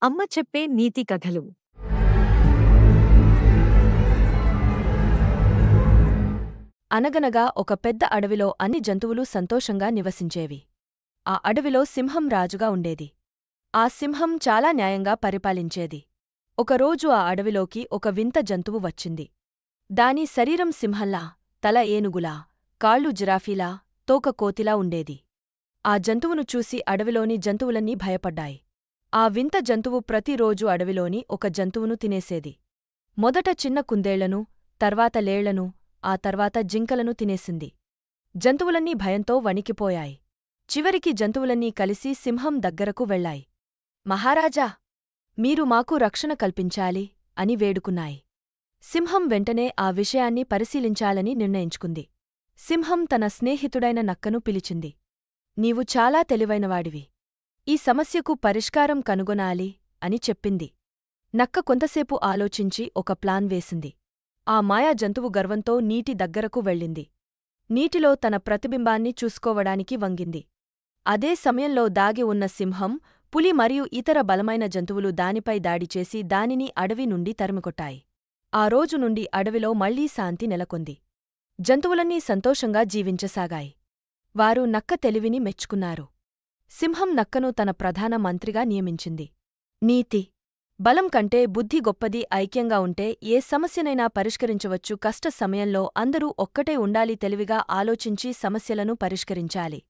అమ్మ చెప్పే నీతి కథలు. అనగనగా ఒక పెద్ద అడవిలో అన్ని జంతువులు సంతోషంగా నివసించేవి. ఆ అడవిలో సింహం రాజుగా ఉండేది. ఆ సింహం చాలా న్యాయంగా పరిపాలించేది. ఒకరోజు ఆ అడవిలోకి ఒక వింత జంతువు వచ్చింది. దాని శరీరం సింహంలా, తల ఏనుగులా, కాళ్ళు జిరాఫీలా, తోక కోతిలా ఉండేది. ఆ జంతువును చూసి అడవిలోని జంతువులన్నీ భయపడ్డాయి. ఆ వింత జంతువు ప్రతిరోజూ అడవిలోని ఒక జంతువును తినేసేది. మొదట చిన్న కుందేళ్లను, తర్వాత లేళ్లను, ఆ తర్వాత జింకలను తినేసింది. జంతువులన్నీ భయంతో వణికిపోయాయి. చివరికి జంతువులన్నీ కలిసి సింహం దగ్గరకు వెళ్లాయి. మహారాజా! మీరు మాకు రక్షణ కల్పించాలి అని వేడుకున్నాయి. సింహం వెంటనే ఆ విషయాన్ని పరిశీలించాలని నిర్ణయించుకుంది. సింహం తన స్నేహితుడైన నక్కను పిలిచింది. నీవు చాలా తెలివైనవాడివి. ఈ సమస్యకు పరిష్కారం కనుగొనాలి అని చెప్పింది. నక్క కొంతసేపు ఆలోచించి ఒక ప్లాన్ వేసింది. ఆ మాయా జంతువు గర్వంతో నీటి దగ్గరకు వెళ్ళింది. నీటిలో తన ప్రతిబింబాన్ని చూసుకోవడానికి వంగింది. అదే సమయంలో దాగి ఉన్న సింహం, పులి మరియు ఇతర బలమైన జంతువులు దానిపై దాడిచేసి దానిని అడవి నుండి తరిమికొట్టాయి. ఆ రోజు నుండి అడవిలో మళ్లీ శాంతి నెలకొంది. జంతువులన్నీ సంతోషంగా జీవించసాగాయి. వారు నక్క తెలివిని మెచ్చుకున్నారు. సింహం నక్కను తన ప్రధాన మంత్రిగా నియమించింది. నీతి: బలం కంటే బుద్ధి గొప్పది. ఐక్యంగా ఉంటే ఏ సమస్యనైనా పరిష్కరించవచ్చు. కష్ట సమయంలో అందరూ ఒక్కటే ఉండాలి. తెలివిగా ఆలోచించి సమస్యలను పరిష్కరించాలి.